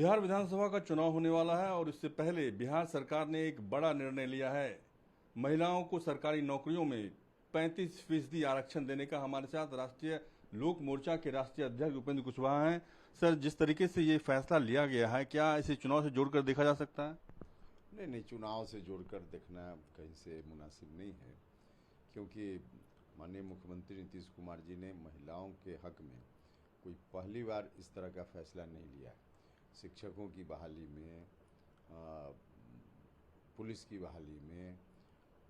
बिहार विधानसभा का चुनाव होने वाला है और इससे पहले बिहार सरकार ने एक बड़ा निर्णय लिया है। महिलाओं को सरकारी नौकरियों में 35% आरक्षण देने का। हमारे साथ राष्ट्रीय लोक मोर्चा के राष्ट्रीय अध्यक्ष उपेंद्र कुशवाहा हैं। सर, जिस तरीके से ये फैसला लिया गया है, क्या इसे चुनाव से जोड़कर देखा जा सकता है? नहीं, चुनाव से जोड़कर देखना कहीं से मुनासिब नहीं है, क्योंकि माननीय मुख्यमंत्री नीतीश कुमार जी ने महिलाओं के हक में कोई पहली बार इस तरह का फैसला नहीं लिया है। शिक्षकों की बहाली में, पुलिस की बहाली में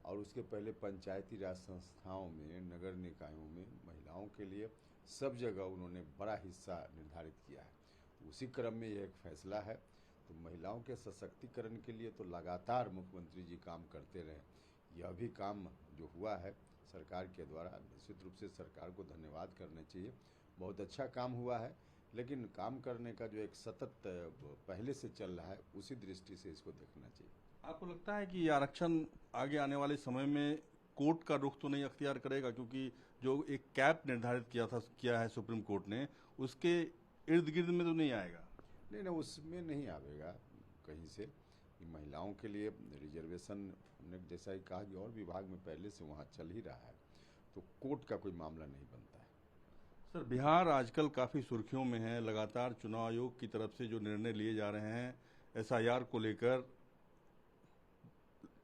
और उसके पहले पंचायती राज संस्थाओं में, नगर निकायों में महिलाओं के लिए सब जगह उन्होंने बड़ा हिस्सा निर्धारित किया है। उसी क्रम में यह एक फैसला है। तो महिलाओं के सशक्तिकरण के लिए तो लगातार मुख्यमंत्री जी काम करते रहे। यह भी काम जो हुआ है सरकार के द्वारा, निश्चित रूप से सरकार को धन्यवाद करना चाहिए। बहुत अच्छा काम हुआ है, लेकिन काम करने का जो एक सतत पहले से चल रहा है, उसी दृष्टि से इसको देखना चाहिए। आपको लगता है कि आरक्षण आगे आने वाले समय में कोर्ट का रुख तो नहीं अख्तियार करेगा, क्योंकि जो एक कैप निर्धारित किया है सुप्रीम कोर्ट ने, उसके इर्द गिर्द में तो नहीं आएगा? नहीं, उसमें नहीं आवेगा कहीं से कि महिलाओं के लिए रिजर्वेशन, हमने जैसा ही कहा कि और विभाग में पहले से वहाँ चल ही रहा है, तो कोर्ट का कोई मामला नहीं बनता है। सर, बिहार आजकल काफ़ी सुर्खियों में है। लगातार चुनाव आयोग की तरफ से जो निर्णय लिए जा रहे हैं एसआईआर को लेकर,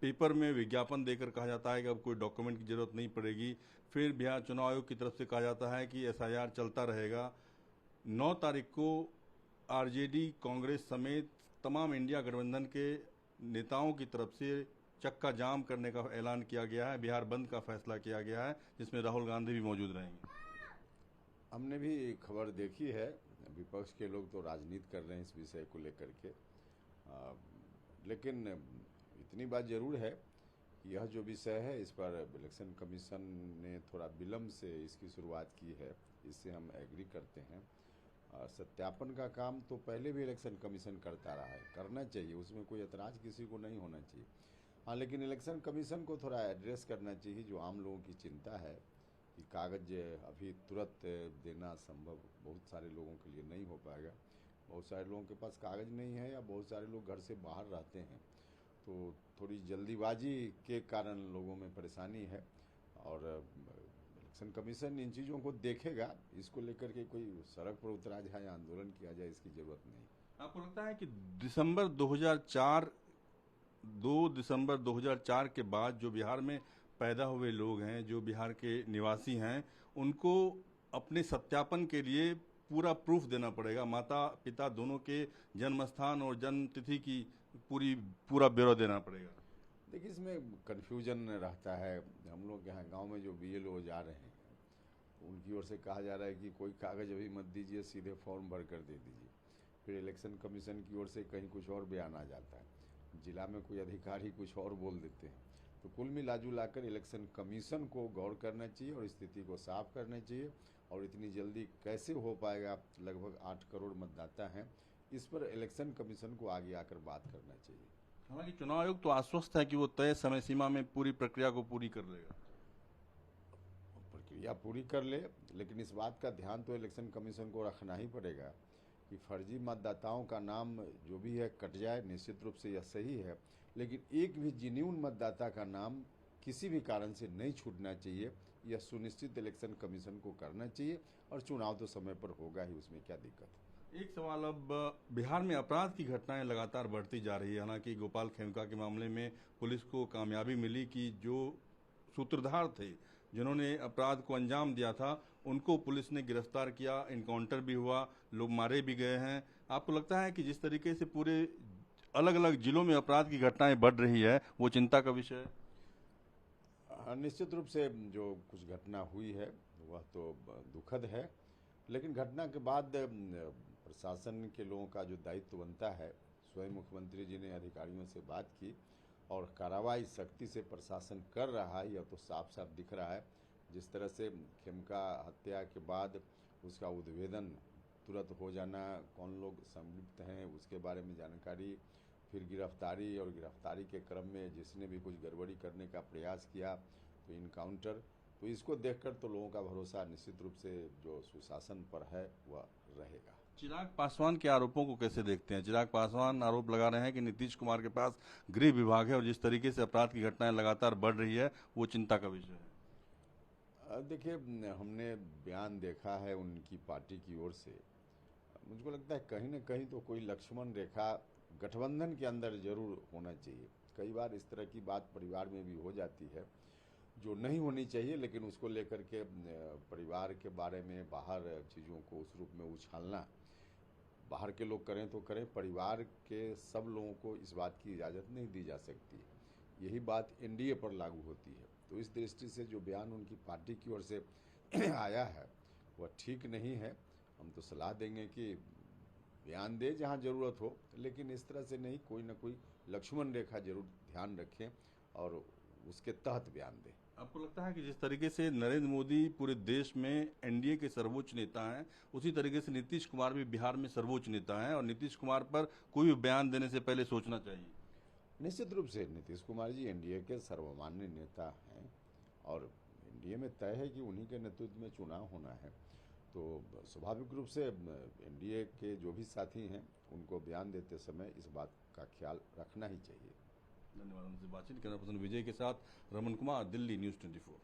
पेपर में विज्ञापन देकर कहा जाता है कि अब कोई डॉक्यूमेंट की जरूरत नहीं पड़ेगी। फिर बिहार चुनाव आयोग की तरफ से कहा जाता है कि एसआईआर चलता रहेगा। 9 तारीख को आरजेडी, कांग्रेस समेत तमाम इंडिया गठबंधन के नेताओं की तरफ से चक्का जाम करने का ऐलान किया गया है। बिहार बंद का फैसला किया गया है, जिसमें राहुल गांधी भी मौजूद रहेंगे। हमने भी खबर देखी है। विपक्ष के लोग तो राजनीति कर रहे हैं इस विषय को लेकर के, लेकिन इतनी बात जरूर है कि यह जो विषय है, इस पर इलेक्शन कमीशन ने थोड़ा विलम्ब से इसकी शुरुआत की है, इससे हम एग्री करते हैं। सत्यापन का काम तो पहले भी इलेक्शन कमीशन करता रहा है, करना चाहिए, उसमें कोई एतराज़ किसी को नहीं होना चाहिए। हाँ, लेकिन इलेक्शन कमीशन को थोड़ा एड्रेस करना चाहिए जो आम लोगों की चिंता है कि कागज अभी तुरंत देना संभव बहुत सारे लोगों के लिए नहीं हो पाएगा। बहुत सारे लोगों के पास कागज नहीं है, या बहुत सारे लोग घर से बाहर रहते हैं, तो थोड़ी जल्दीबाजी के कारण लोगों में परेशानी है। और इलेक्शन कमीशन इन चीज़ों को देखेगा। इसको लेकर के कोई सड़क पर उतरा जाए या आंदोलन किया जाए, इसकी ज़रूरत नहीं। आपको लगता है कि दिसंबर 2004 2 दिसंबर 2004 के बाद जो बिहार में पैदा हुए लोग हैं, जो बिहार के निवासी हैं, उनको अपने सत्यापन के लिए पूरा प्रूफ देना पड़ेगा? माता पिता दोनों के जन्म स्थान और जन्म तिथि की पूरा ब्यौरा देना पड़ेगा। देखिए, इसमें कन्फ्यूजन रहता है। हम लोग यहाँ गांव में जो बीएलओ जा रहे हैं, उनकी ओर से कहा जा रहा है कि कोई कागज़ अभी मत दीजिए, सीधे फॉर्म भर कर दे दीजिए। फिर इलेक्शन कमीशन की ओर से कहीं कुछ और बयान आ जाता है, जिला में कोई अधिकारी कुछ और बोल देते हैं। तो कुल मिला कर इलेक्शन कमीशन को गौर करना चाहिए और स्थिति को साफ करना चाहिए। और इतनी जल्दी कैसे हो पाएगा, लगभग 8 करोड़ मतदाता हैं, इस पर इलेक्शन कमीशन को आगे आकर बात करना चाहिए। हालांकि चुनाव आयोग तो आश्वस्त है कि वो तय समय सीमा में पूरी प्रक्रिया को पूरी कर लेगा। प्रक्रिया पूरी कर ले, लेकिन इस बात का ध्यान तो इलेक्शन कमीशन को रखना ही पड़ेगा कि फर्जी मतदाताओं का नाम जो भी है कट जाए। निश्चित रूप से यह सही है, लेकिन एक भी जेन्युइन मतदाता का नाम किसी भी कारण से नहीं छूटना चाहिए। यह सुनिश्चित इलेक्शन कमीशन को करना चाहिए, और चुनाव तो समय पर होगा ही, उसमें क्या दिक्कत है। एक सवाल, अब बिहार में अपराध की घटनाएं लगातार बढ़ती जा रही है। हालांकि गोपाल खेमका के मामले में पुलिस को कामयाबी मिली कि जो सूत्रधार थे, जिन्होंने अपराध को अंजाम दिया था, उनको पुलिस ने गिरफ्तार किया, इनकाउंटर भी हुआ, लोग मारे भी गए हैं। आपको लगता है कि जिस तरीके से पूरे अलग अलग जिलों में अपराध की घटनाएं बढ़ रही है, वो चिंता का विषय है? निश्चित रूप से जो कुछ घटना हुई है वह तो दुखद है, लेकिन घटना के बाद प्रशासन के लोगों का जो दायित्व बनता है, स्वयं मुख्यमंत्री जी ने अधिकारियों से बात की और कार्रवाई सख्ती से प्रशासन कर रहा है। यह तो साफ साफ दिख रहा है। जिस तरह से खेमका हत्या के बाद उसका उद्भेदन तुरंत हो जाना, कौन लोग संलिप्त हैं उसके बारे में जानकारी, फिर गिरफ्तारी, और गिरफ्तारी के क्रम में जिसने भी कुछ गड़बड़ी करने का प्रयास किया तो इनकाउंटर। तो इसको देखकर तो लोगों का भरोसा निश्चित रूप से जो सुशासन पर है वह रहेगा। चिराग पासवान के आरोपों को कैसे देखते हैं? चिराग पासवान आरोप लगा रहे हैं कि नीतीश कुमार के पास गृह विभाग है और जिस तरीके से अपराध की घटनाएं लगातार बढ़ रही है वो चिंता का विषय है। देखिए, हमने बयान देखा है उनकी पार्टी की ओर से। मुझको लगता है कहीं ना कहीं तो कोई लक्ष्मण रेखा गठबंधन के अंदर जरूर होना चाहिए। कई बार इस तरह की बात परिवार में भी हो जाती है जो नहीं होनी चाहिए, लेकिन उसको लेकर के परिवार के बारे में बाहर चीज़ों को उस रूप में उछालना, बाहर के लोग करें तो करें, परिवार के सब लोगों को इस बात की इजाज़त नहीं दी जा सकती। यही बात एनडीए पर लागू होती है। तो इस दृष्टि से जो बयान उनकी पार्टी की ओर से आया है वह ठीक नहीं है। हम तो सलाह देंगे कि बयान दे जहां ज़रूरत हो, लेकिन इस तरह से नहीं, कोई ना कोई लक्ष्मण रेखा जरूर ध्यान रखें और उसके तहत बयान दें। आपको लगता है कि जिस तरीके से नरेंद्र मोदी पूरे देश में एनडीए के सर्वोच्च नेता हैं, उसी तरीके से नीतीश कुमार भी बिहार में सर्वोच्च नेता हैं और नीतीश कुमार पर कोई भी बयान देने से पहले सोचना चाहिए? निश्चित रूप से नीतीश कुमार जी एनडीए के सर्वमान्य नेता हैं और एनडीए में तय है कि उन्हीं के नेतृत्व में चुनाव होना है। तो स्वाभाविक रूप से एनडीए के जो भी साथी हैं उनको बयान देते समय इस बात का ख्याल रखना ही चाहिए। धन्यवाद। हमसे बातचीत करना पसंद विजय के साथ रमन कुमार, दिल्ली न्यूज़ 24।